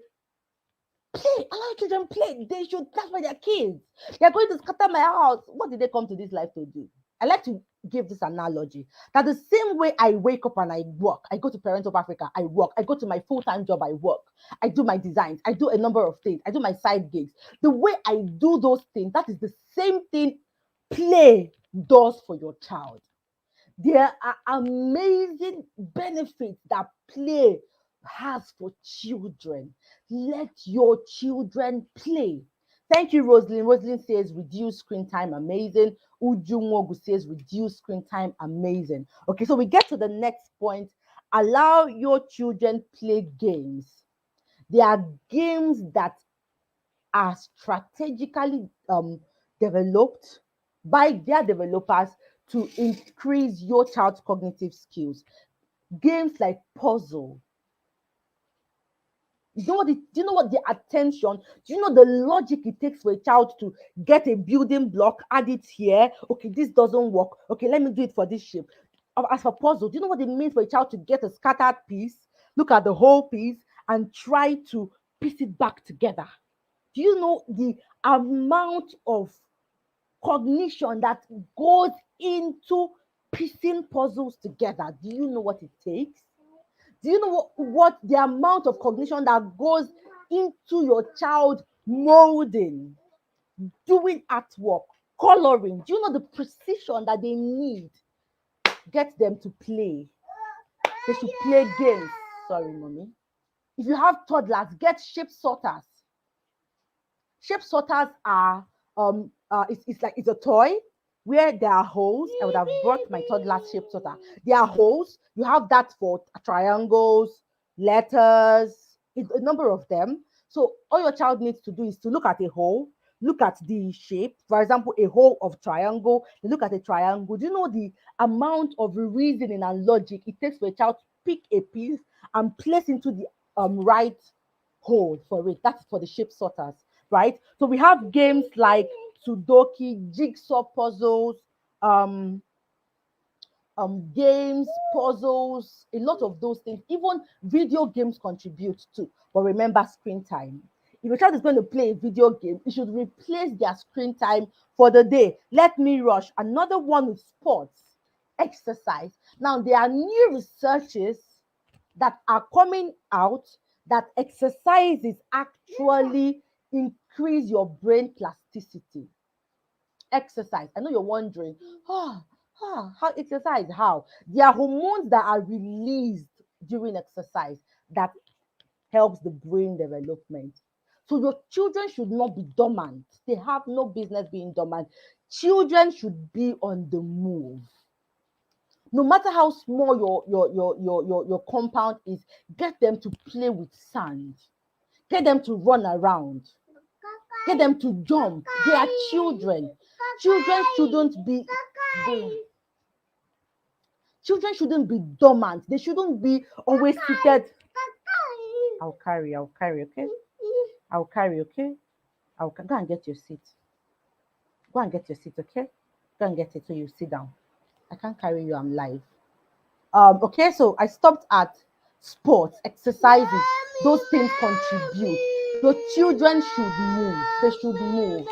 Play, allow children play. They should, that's why they're kids. They're going to scatter my house. What did they come to this life to do? I like to give this analogy that the same way I wake up and I work, I go to Parents of Africa, I work, I go to my full-time job, I work, I do my designs, I do a number of things, I do my side gigs. The way I do those things, that is the same thing play does for your child. There are amazing benefits that play has for children. Let your children play. Thank you, Rosalind. Rosalind says reduce screen time, amazing. Ujunwogu says reduce screen time, amazing. Okay, so we get to the next point. allow your children play games. There are games that are strategically developed by their developers to increase your child's cognitive skills. Games like puzzle. Do you know what the attention? Do you know the logic it takes for a child to get a building block, add it here? Okay, this doesn't work. Okay, let me do it for this shape. As for puzzle, do you know what it means for a child to get a scattered piece, look at the whole piece, and try to piece it back together? Do you know the amount of cognition that goes into piecing puzzles together? Do you know what it takes? Do you know what the amount of cognition that goes into your child molding, doing artwork, coloring? Do you know the precision that they need? Get them to play. They should play games. Sorry, mommy. If you have toddlers, get shape sorters. Shape sorters are it's like it's a toy where there are holes. I would have brought my toddler's shape sorter. There are holes. You have that for triangles, letters, a number of them. So all your child needs to do is to look at a hole, look at the shape. For example, a hole of triangle. You look at a triangle. Do you know the amount of reasoning and logic it takes for a child to pick a piece and place into the right hole for it? That's for the shape sorters, right? So we have games like Sudoku, jigsaw puzzles, um, games, puzzles, a lot of those things. Even video games contribute too. But remember screen time. If a child is going to play a video game, it should replace their screen time for the day. Let me rush. Another one with sports, exercise. Now, there are new researches that are coming out that exercises actually increase your brain plasticity. Exercise. I know you're wondering, how exercise? How? There are hormones that are released during exercise that helps the brain development. So your children should not be dormant. They have no business being dormant. Children should be on the move. No matter how small your compound is, get them to play with sand. Get them to run around. Get them to jump. They are children. Children shouldn't be children shouldn't be dormant. They shouldn't be always seated. I'll carry, okay? I'll carry, okay? Go and get your seat. Go and get your seat, okay? Go and get it so you sit down. I can't carry you, I'm live. Okay, so I stopped at sports, exercises. Those things contribute. Your children should move. They should move.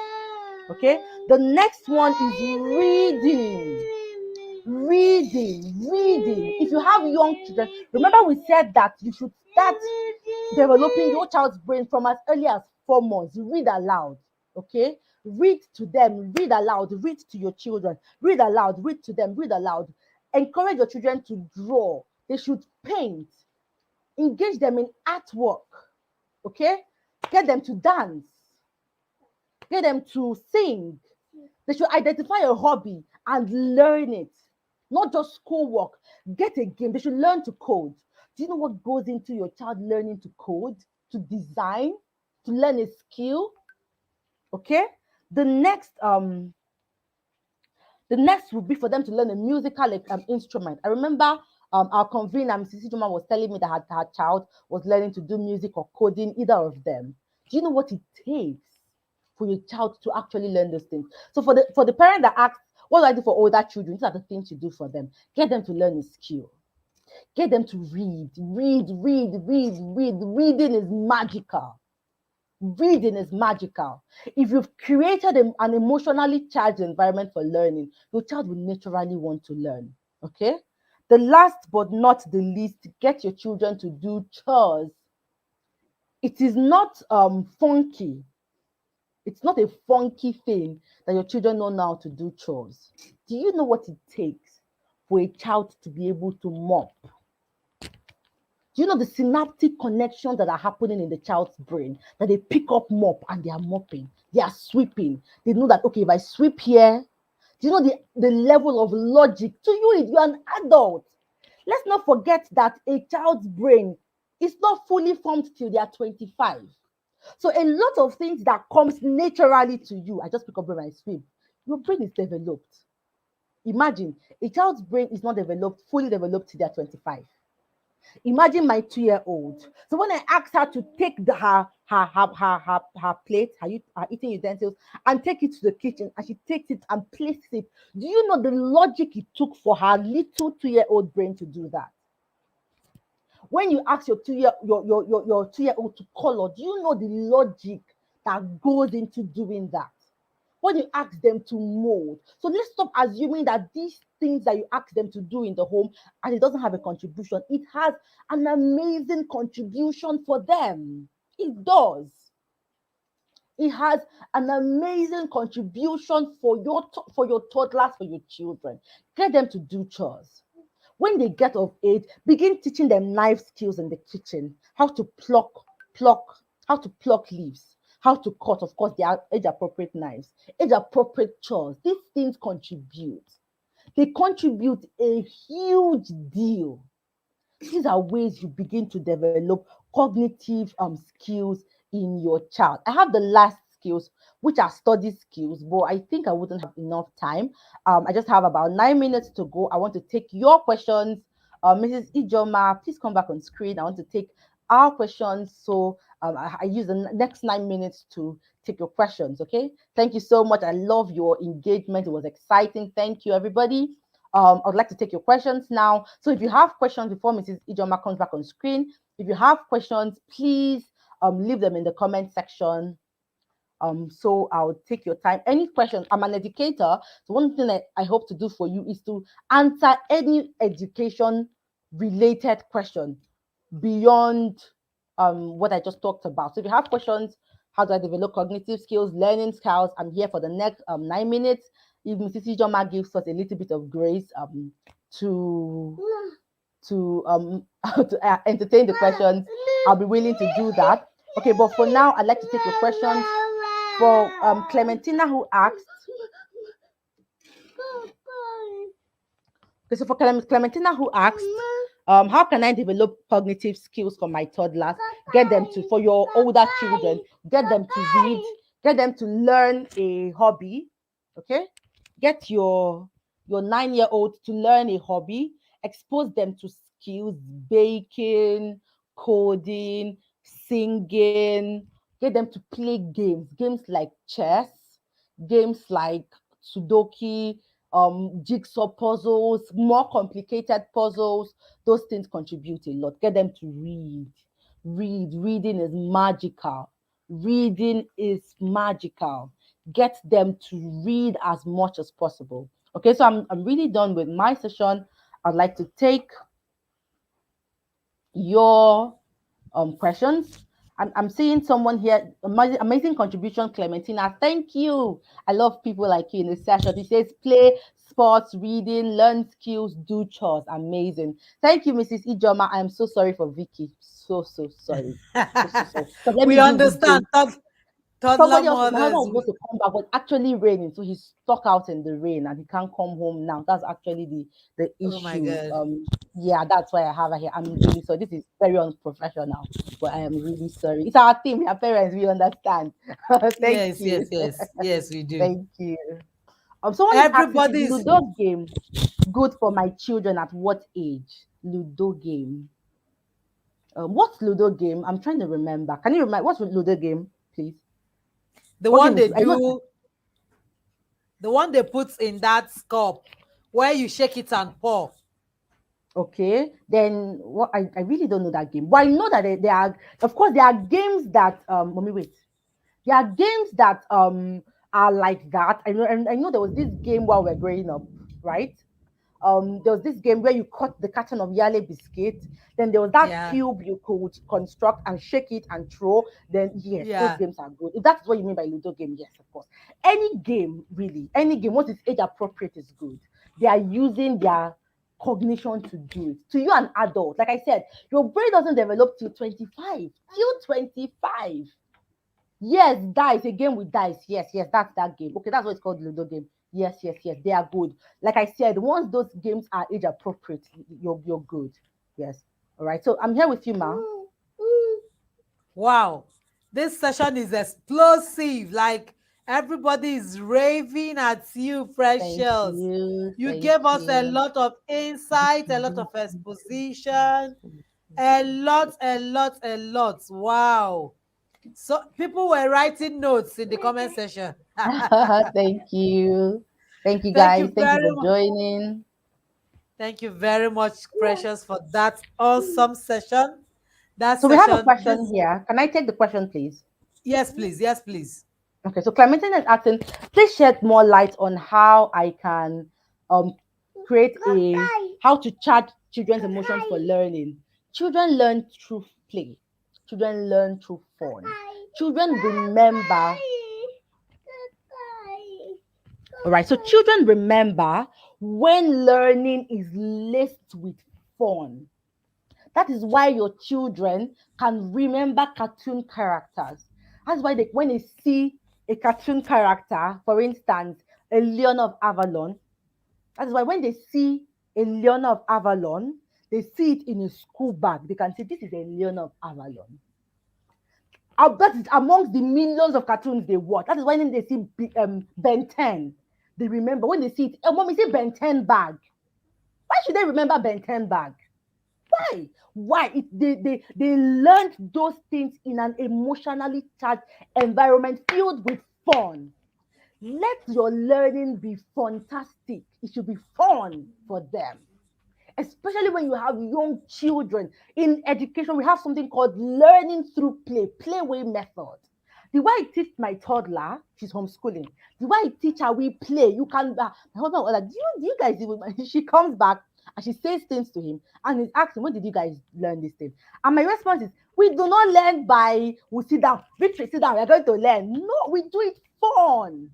Okay, the next one is reading. Reading. If you have young children, remember we said that you should start developing your child's brain from as early as 4 months. Read aloud. Okay, read to them, read aloud, read to your children, read aloud, read to them, read aloud. Encourage your children to draw. They should paint. Engage them in artwork. Okay, get them to dance. Get them to sing. They should identify a hobby and learn it, not just schoolwork. Get a game. They should learn to code. Do you know what goes into your child learning to code, to design, to learn a skill? Okay. The next would be for them to learn a musical instrument. I remember our convener, Mrs. Juma, was telling me that her child was learning to do music or coding, either of them. Do you know what it takes for your child to actually learn those things? So for the parent that asks, what do I do for older children? These are the things you do for them. Get them to learn a skill. Get them to read. Reading is magical. Reading is magical. If you've created an emotionally charged environment for learning, your child will naturally want to learn. Okay? The last but not the least, get your children to do chores. It is not funky. It's not a funky thing that your children don't know how to do chores. Do you know what it takes for a child to be able to mop? Do you know the synaptic connections that are happening in the child's brain? That they pick up mop and they are mopping, they are sweeping. They know that, okay, if I sweep here, do you know the level of logic? To you, if you're an adult, Let's not forget that a child's brain is not fully formed till they are 25. So a lot of things that comes naturally to you, I just pick up when I swim, your brain is developed. Imagine a child's brain is not developed, fully developed till they're 25. Imagine my 2-year-old. So when I asked her to take her plate, her eating utensils, and take it to the kitchen, and she takes it and places it, do you know the logic it took for her little 2-year-old brain to do that? When you ask your 2-year-old to color, do you know the logic that goes into doing that? When you ask them to mold. So let's stop assuming that these things that you ask them to do in the home and it doesn't have a contribution. It has an amazing contribution for them. It does. It has an amazing contribution for your toddlers, for your children. Get them to do chores. When they get of age, begin teaching them knife skills in the kitchen, how to pluck, how to pluck leaves, how to cut. Of course, they are age appropriate knives, age appropriate chores. These things contribute. They contribute a huge deal. These are ways you begin to develop cognitive skills in your child. I have the last skills, which are study skills, but I think I wouldn't have enough time. I just have about 9 minutes to go. I want to take your questions. Mrs. Ijoma, please come back on screen. I want to take our questions. So I use the next 9 minutes to take your questions. Okay. Thank you so much. I love your engagement. It was exciting. Thank you, everybody. I'd like to take your questions now. So if you have questions before Mrs. Ijoma comes back on screen, if you have questions, please leave them in the comment section. So I'll take your time. Any questions? I'm an educator. So one thing I hope to do for you is to answer any education related question beyond what I just talked about. So if you have questions, how do I develop cognitive skills, learning skills? I'm here for the next 9 minutes. If Mrs. Ijoma gives us a little bit of grace to to entertain the questions, I'll be willing to do that. Okay, but for now, I'd like to take your questions. For Clementina, who asked, okay, so for Clementina, who asked, how can I develop cognitive skills for my toddlers? Get them to, for your older children, get them to read, get them to learn a hobby. Okay, get your 9-year-old to learn a hobby, expose them to skills, baking, coding, singing, get them to play games like chess, games like Sudoku, jigsaw puzzles, more complicated puzzles. Those things contribute a lot. Get them to read. Reading is magical. Reading is magical. Get them to read as much as possible. Okay, so I'm really done with my session. I'd like to take your questions. I'm seeing someone here, amazing contribution, Clementina. Thank you. I love people like you in the session. He says, play sports, reading, learn skills, do chores. Amazing. Thank you, Mrs. Ijoma. I'm so sorry for Vicky. So sorry. So sorry. So let We me do good understand. things. Toddler Somebody else, my husband mothers. was supposed to come back, but actually raining, so he's stuck out in the rain and he can't come home now. That's actually the Oh my issue. God. Yeah, that's why I have her here. I'm really sorry. This is very unprofessional, but I am really sorry. It's our team, we are parents, we understand. Thank Yes, you. yes, yes, yes, we do. Thank you. Someone is asking, is Everybody's. Ludo game good for my children at what age? Ludo game. What's Ludo game? I'm trying to remember. Can you remind what's Ludo game, please? The What one game is they I know. do, the one they put in that cup where you shake it and pour. Okay, then what I really don't know that game. But I know that there are, of course, there are games that let me wait. There are games that are like that. I know there was this game while we are growing up, right? There was this game where you cut the carton of Yale biscuit. Then there was that Yeah, cube you could construct and shake it and throw. Then yes, those yeah. games are good. If that's what you mean by Ludo game, yes, of course. Any game, really, any game, once it's age appropriate is good. They are using their cognition to do it. To you, an adult, like I said, your brain doesn't develop till 25. Till 25. Yes, dice, a game with dice. Yes, that's that game. Okay, that's what it's called, Ludo game. Yes, yes, yes. They are good. Like I said, once those games are age appropriate, you're good. Yes. All right. So I'm here with you, Ma. Wow, this session is explosive. Like everybody is raving at you, Thank Precious. you. You Thank gave us a you. lot of insight, a lot of exposition, a lot, a lot, a lot. Wow. So people were writing notes in the comment section. Thank you. Thank you, Thank guys. you Thank you very for much. joining. Thank you very much, Precious, for that awesome session. That So we have a session, question this, here. Can I take the question, please? yes, please, yes, please. Okay, so Clementine is asking, please shed more light on how I can um create a how to chart children's emotions for learning. Children learn through play. Children learn through fun. Children remember. All right, so children remember when learning is laced with fun. That is why your children can remember cartoon characters. That's why when they see a cartoon character, for instance, a Leon of Avalon, that's why when they see a Leon of Avalon, they see it in a school bag. They can say, this is a Leon of Avalon. That is amongst the millions of cartoons they watch. That is why when they see Ben 10, they remember. When they see it, oh, mommy, see Ben 10 bag. Why should they remember Ben 10 bag? Why? Why? They learned those things in an emotionally charged environment filled with fun. Let your learning be fantastic. It should be fun for them. Especially when you have young children. In education, we have something called learning through play, playway method. The way I teach my toddler, she's homeschooling. The way I teach her, we play. You can. My husband was like, do you guys? She comes back and she says things to him, and he's asking, when did you guys learn this thing? And my response is, we do not learn by we sit down, Victory, sit down. We're going to learn. No, we do it fun.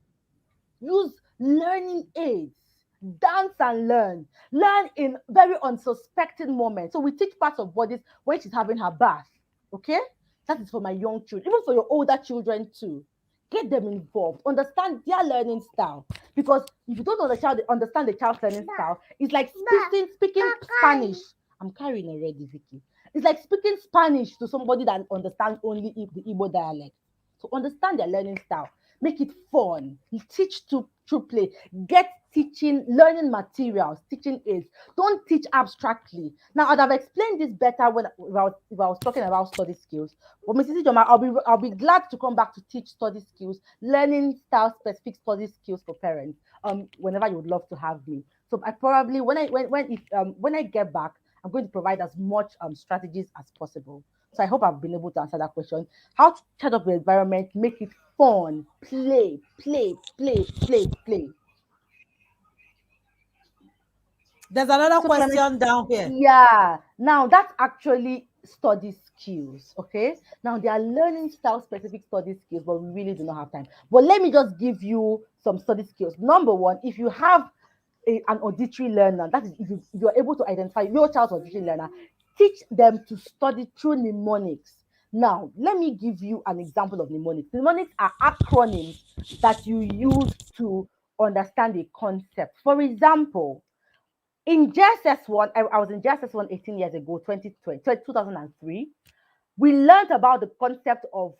Use learning aids. Dance and learn. Learn in very unsuspecting moments. So we teach parts of bodies when she's having her bath. Okay? That is for my young children, even for your older children too. Get them involved. Understand their learning style. Because if you don't understand the child's learning style, it's like speaking Spanish. I'm carrying already, Vicky. It's like speaking Spanish to somebody that understands only the Igbo dialect. So understand their learning style. Make it fun. Teach to through play. Get teaching, learning materials, teaching aids. Don't teach abstractly. Now, I'd have explained this better when if I was talking about study skills. But Mrs. Ijoma, I'll be glad to come back to teach study skills, learning style specific study skills for parents. Whenever you would love to have me. So I probably when I get back, I'm going to provide as much strategies as possible. So I hope I've been able to answer that question. How to set up the environment, make it fun, play, play, play, play, play. There's another So Clement, question down here. yeah. Now that's actually study skills. Okay. Now they are learning style specific study skills, but we really do not have time. But let me just give you some study skills. Number one, if you have an auditory learner, that is, if you're able to identify your child's auditory learner, teach them to study through mnemonics. Now, let me give you an example of mnemonics. Mnemonics are acronyms that you use to understand a concept. For example, in JSS1, I was in JSS1 18 years ago, 2003. We learned about the concept of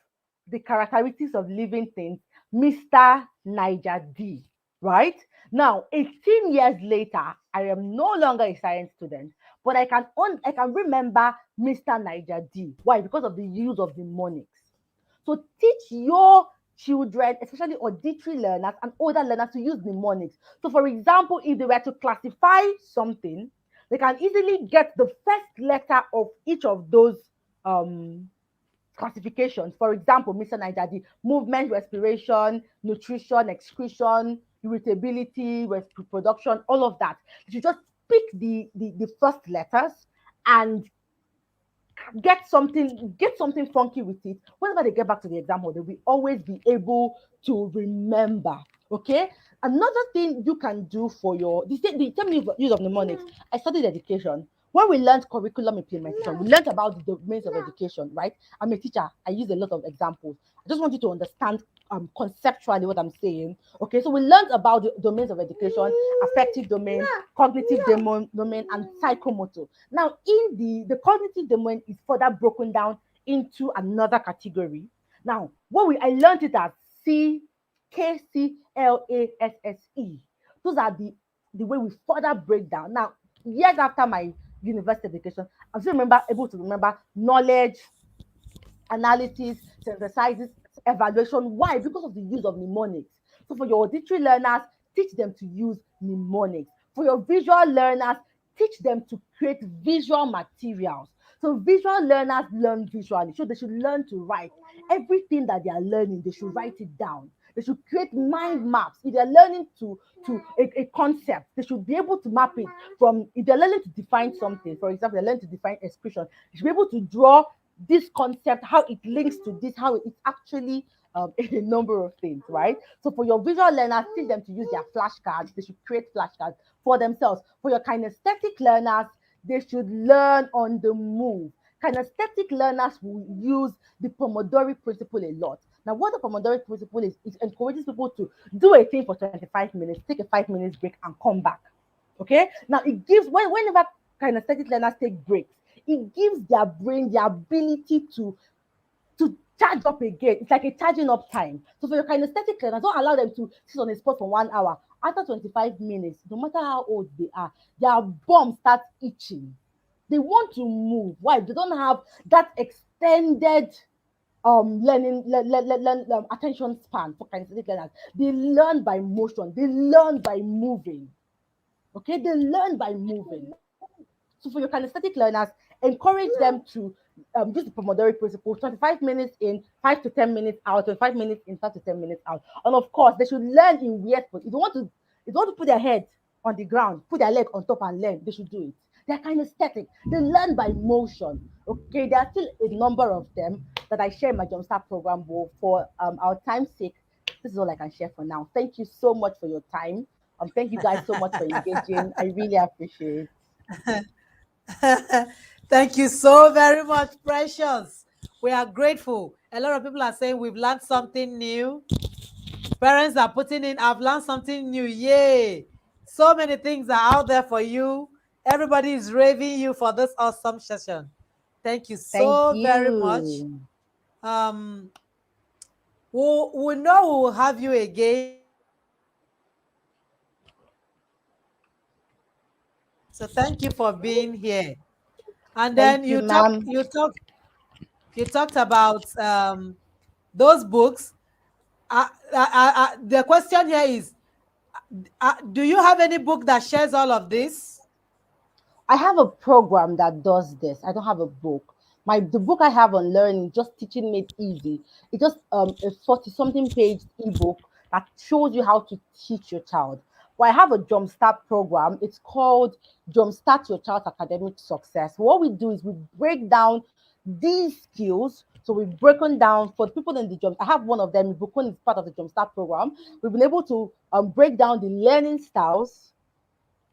the characteristics of living things, Mr. Niger D. Right? Now, 18 years later, I am no longer a science student, but I can remember Mr. Niger D. Why? Because of the use of mnemonics. So teach your children, especially auditory learners and older learners, to use mnemonics. So, for example, if they were to classify something, they can easily get the first letter of each of those um, classifications. For example, Mr. Naijadi, movement, respiration, nutrition, excretion, irritability, reproduction, all of that. You just pick the first letters and get something funky with it. Whenever they get back to the exam hall, they will always be able to remember. Okay. Another thing you can do for the same use of mnemonics. I studied education. When we learned curriculum implementation, we learned about the domains of education, right? I'm a teacher. I use a lot of examples. I just want you to understand conceptually what I'm saying. Okay, so we learned about the domains of education: affective domain, cognitive domain, and psychomotor. Now, in the cognitive domain is further broken down into another category. Now, what we I learned it as KCLASSE. Those are the way we further break down. Now, years after my university education, I still remember able to remember knowledge, analysis, synthesizes, evaluation. Why? Because of the use of mnemonics. So for your auditory learners, teach them to use mnemonics. For your visual learners, teach them to create visual materials. So visual learners learn visually. So they should learn to write. Everything that they are learning, they should write it down. They should create mind maps. If they're learning to a concept, they should be able to map it from, if they're learning to define something, for example, they're learning to define expression, they should be able to draw this concept, how it links to this, how it's actually a number of things, right? So for your visual learners, teach them to use their flashcards. They should create flashcards for themselves. For your kinesthetic learners, they should learn on the move. Kinesthetic learners will use the Pomodoro principle a lot. Now, what the Pomodoro principle is, it encourages people to do a thing for 25 minutes, take a 5 minutes break, and come back. Okay. Now, it gives whenever kinesthetic learners take breaks, it gives their brain the ability to charge up again. It's like a charging up time. So for your kinesthetic learners, don't allow them to sit on a spot for 1 hour. After 25 minutes, no matter how old they are, their bum starts itching. They want to move. Why? They don't have that extended attention span for kinesthetic learners. They learn by motion. They learn by moving. Okay, they learn by moving. So for your kinesthetic learners, encourage them to use the Pomodoro principle: 25 minutes in, 5 to 10 minutes out, 25 minutes in, 5 to 10 minutes out. And of course, they should learn in weird spots. If they want to put their head on the ground, put their leg on top and learn, they should do it. They're kinesthetic. They learn by motion. Okay, there are still a number of them that I share in my Jumpstart program, but for our time's sake, this is all I can share for now. Thank you so much for your time. Thank you guys so much for engaging. I really appreciate. Thank you so very much, Precious. We are grateful. A lot of people are saying we've learned something new. Parents are putting in, I've learned something new. Yay! So many things are out there for you. Everybody is raving you for this awesome session. Thank you Thank so very much. you. Um, we know we'll have you again. So thank you for being here. And then Thank you, ma'am. you talked about those books. The question here is, do you have any book that shares all of this? I have a program that does this. I don't have a book. The book I have on learning, just teaching made easy. It's just a 40 something page ebook that shows you how to teach your child. Well, I have a Jumpstart program. It's called Jumpstart Your Child's Academic Success. What we do is we break down these skills. So we've broken down for the people in the jump. I have one of them. Bukun is part of the Jumpstart program. We've been able to break down the learning styles.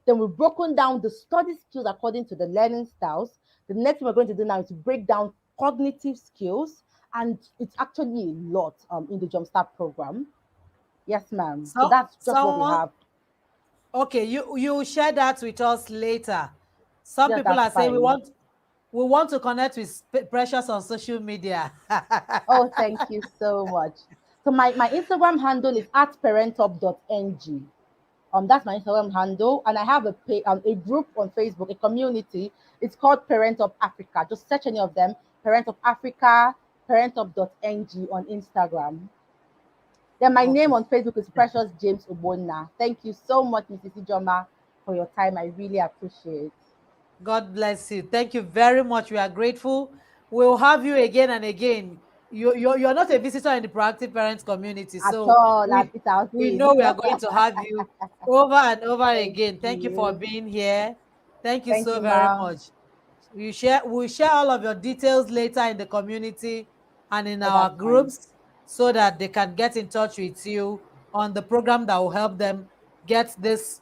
Then we've broken down the study skills according to the learning styles. The next thing we're going to do now is to break down cognitive skills, and it's actually a lot in the Jumpstart program. Yes, ma'am. So So that's just what we someone, have. okay, you share that with us later. Some Yes, people that's are saying fine. we want to connect with Precious on social media. Oh, thank you so much. So my Instagram handle is at parentup.ng. That's my Instagram handle, and I have a group on Facebook, a community. It's called Parent of Africa. Just search any of them. Parent of Africa, parentup.ng on Instagram. Then my name Okay. on Facebook is Precious James Ogbonna. Thank you so much, Mrs. Ijoma, for your time. I really appreciate. God bless you. Thank you very much. We are grateful. We'll have you again and again. You're not a visitor in the proactive parents community, At so all, that it has we been. know we are going to have you over and over Thank again. Thank you for you. being here. Thank you Thank so you, very ma'am. much. We'll share all of your details later in the community and in Oh, our that's fine. groups so that they can get in touch with you on the program that will help them get this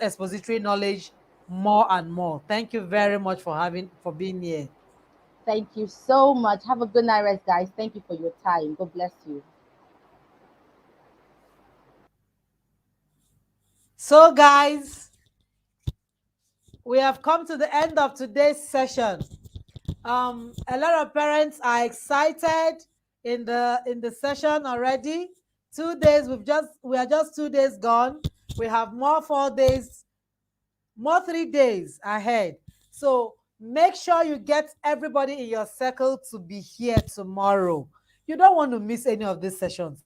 expository knowledge more and more. Thank you very much for being here. Thank you so much. Have a good night, rest, guys. Thank you for your time. God bless you. So, guys, we have come to the end of today's session. A lot of parents are excited in the session already. 2 days, we are just 2 days gone. We have more 4 days, more 3 days ahead. So make sure you get everybody in your circle to be here tomorrow. You don't want to miss any of these sessions.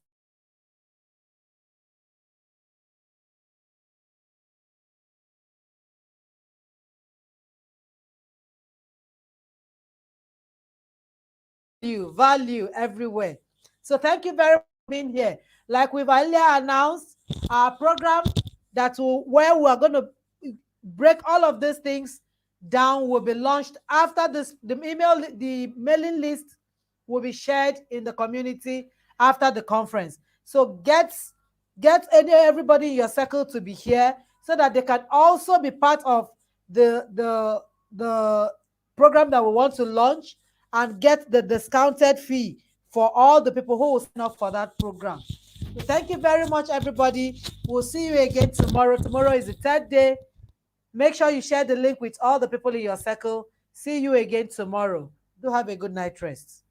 Value everywhere. So thank you very much for being here. Like we've earlier announced, our program where we are going to break all of these things down will be launched after this. The mailing list will be shared in the community after the conference. So everybody in your circle to be here so that they can also be part of the program that we want to launch and get the discounted fee for all the people who will sign up for that program. So thank you very much, everybody. We'll see you again tomorrow. Tomorrow is the third day. Make sure you share the link with all the people in your circle. See you again tomorrow. Do have a good night rest.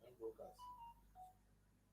And broadcast.